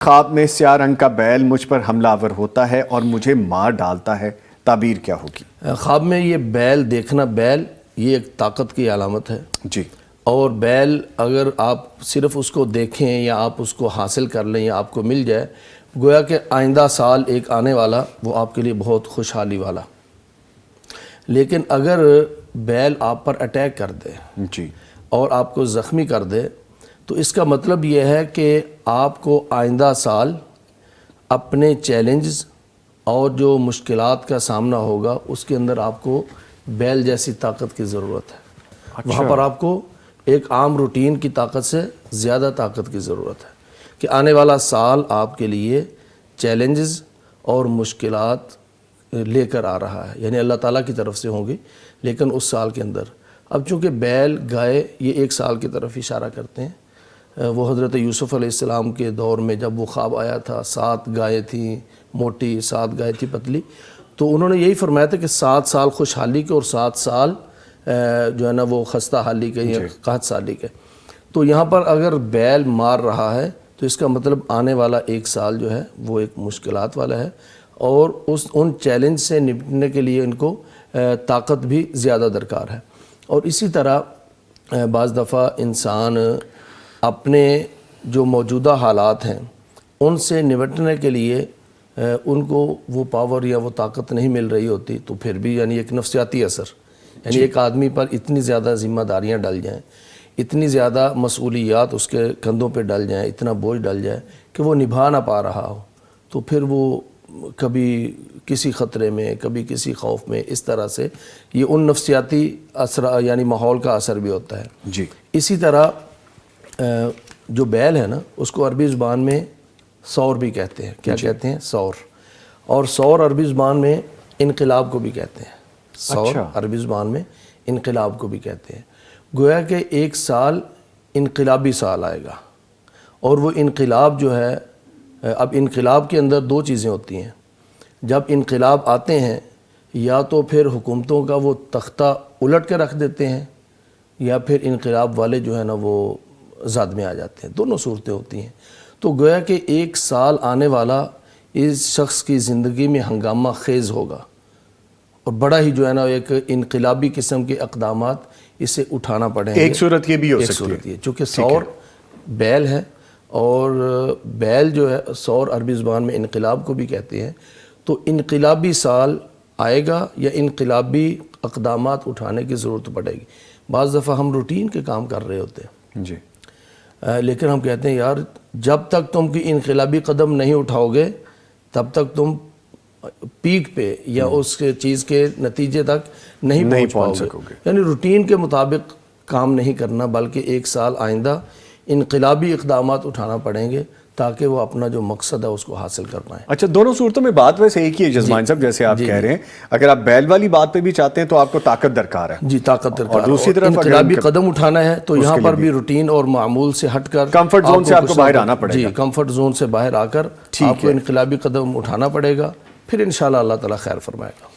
خواب میں سیاہ رنگ کا بیل مجھ پر حملہ آور ہوتا ہے اور مجھے مار ڈالتا ہے، تعبیر کیا ہوگی؟ خواب میں یہ بیل دیکھنا، بیل یہ ایک طاقت کی علامت ہے جی، اور بیل اگر آپ صرف اس کو دیکھیں یا آپ اس کو حاصل کر لیں یا آپ کو مل جائے، گویا کہ آئندہ سال ایک آنے والا وہ آپ کے لیے بہت خوشحالی والا۔ لیکن اگر بیل آپ پر اٹیک کر دے جی، اور آپ کو زخمی کر دے تو اس کا مطلب یہ ہے کہ آپ کو آئندہ سال اپنے چیلنجز اور جو مشکلات کا سامنا ہوگا اس کے اندر آپ کو بیل جیسی طاقت کی ضرورت ہے۔ وہاں پر آپ کو ایک عام روٹین کی طاقت سے زیادہ طاقت کی ضرورت ہے کہ آنے والا سال آپ کے لیے چیلنجز اور مشکلات لے کر آ رہا ہے، یعنی اللہ تعالیٰ کی طرف سے ہوں گی، لیکن اس سال کے اندر اب چونکہ بیل گائے یہ ایک سال کی طرف اشارہ کرتے ہیں۔ وہ حضرت یوسف علیہ السلام کے دور میں جب وہ خواب آیا تھا، 7 گائے تھیں موٹی، 7 گائے تھی پتلی، تو انہوں نے یہی فرمایا تھا کہ 7 سال خوشحالی کے اور 7 سال جو ہے نا وہ خستہ حالی کے یا قحط سالی کے۔ تو یہاں پر اگر بیل مار رہا ہے تو اس کا مطلب آنے والا ایک سال جو ہے وہ ایک مشکلات والا ہے اور ان چیلنج سے نپٹنے کے لیے ان کو طاقت بھی زیادہ درکار ہے۔ اور اسی طرح بعض دفعہ انسان اپنے جو موجودہ حالات ہیں ان سے نمٹنے کے لیے ان کو وہ پاور یا وہ طاقت نہیں مل رہی ہوتی، تو پھر بھی یعنی ایک نفسیاتی اثر، یعنی ایک آدمی پر اتنی زیادہ ذمہ داریاں ڈل جائیں، اتنی زیادہ مسئولیات اس کے کندھوں پہ ڈل جائیں، اتنا بوجھ ڈل جائے کہ وہ نبھا نہ پا رہا ہو، تو پھر وہ کبھی کسی خطرے میں، کبھی کسی خوف میں، اس طرح سے یہ ان نفسیاتی اثر یعنی ماحول کا اثر بھی ہوتا ہے۔ جی، اسی طرح جو بیل ہے نا اس کو عربی زبان میں سور بھی کہتے ہیں۔ کیا کہتے ہیں؟ سور۔ اور سور عربی زبان میں انقلاب کو بھی کہتے ہیں۔ سور عربی زبان میں انقلاب کو بھی کہتے ہیں۔ گویا کہ ایک سال انقلابی سال آئے گا اور وہ انقلاب جو ہے، اب انقلاب کے اندر 2 چیزیں ہوتی ہیں۔ جب انقلاب آتے ہیں یا تو پھر حکومتوں کا وہ تختہ الٹ کے رکھ دیتے ہیں یا پھر انقلاب والے جو ہے نا وہ زد میں آ جاتے ہیں، دونوں صورتیں ہوتی ہیں۔ تو گویا کہ ایک سال آنے والا اس شخص کی زندگی میں ہنگامہ خیز ہوگا اور بڑا ہی جو ہے نا ایک انقلابی قسم کے اقدامات اسے اٹھانا پڑیں گے۔ ایک صورت یہ بھی ہو سکتی ہے، ایک صورت یہ چونکہ سور بیل ہے اور بیل جو ہے سور عربی زبان میں انقلاب کو بھی کہتے ہیں، تو انقلابی سال آئے گا یا انقلابی اقدامات اٹھانے کی ضرورت پڑے گی۔ بعض دفعہ ہم روٹین کے کام کر رہے ہوتے ہیں جی، لیکن ہم کہتے ہیں یار جب تک تم کوئی انقلابی قدم نہیں اٹھاؤ گے تب تک تم پیک پہ یا اس کے چیز کے نتیجے تک نہیں پہنچ سکو گے۔ یعنی روٹین کے مطابق کام نہیں کرنا بلکہ ایک سال آئندہ انقلابی اقدامات اٹھانا پڑیں گے تاکہ وہ اپنا جو مقصد ہے اس کو حاصل کر پائیں۔ اچھا، دونوں صورتوں میں بات ویسے ایک ہی ہے جزمان صاحب، جیسے آپ کہہ رہے ہیں اگر آپ بیل والی بات پہ بھی چاہتے ہیں تو آپ کو طاقت درکار ہے۔ جی، طاقت درکار ہے۔ اور دوسری طرف انقلابی قدم اٹھانا ہے تو یہاں پر بھی روٹین اور معمول سے ہٹ کر کمفرٹ زون سے آپ کو باہر آنا پڑے گا۔ جی، کمفرٹ زون سے باہر آ کر آپ کو انقلابی قدم اٹھانا پڑے گا، پھر انشاءاللہ اللہ تعالیٰ خیر فرمائے گا۔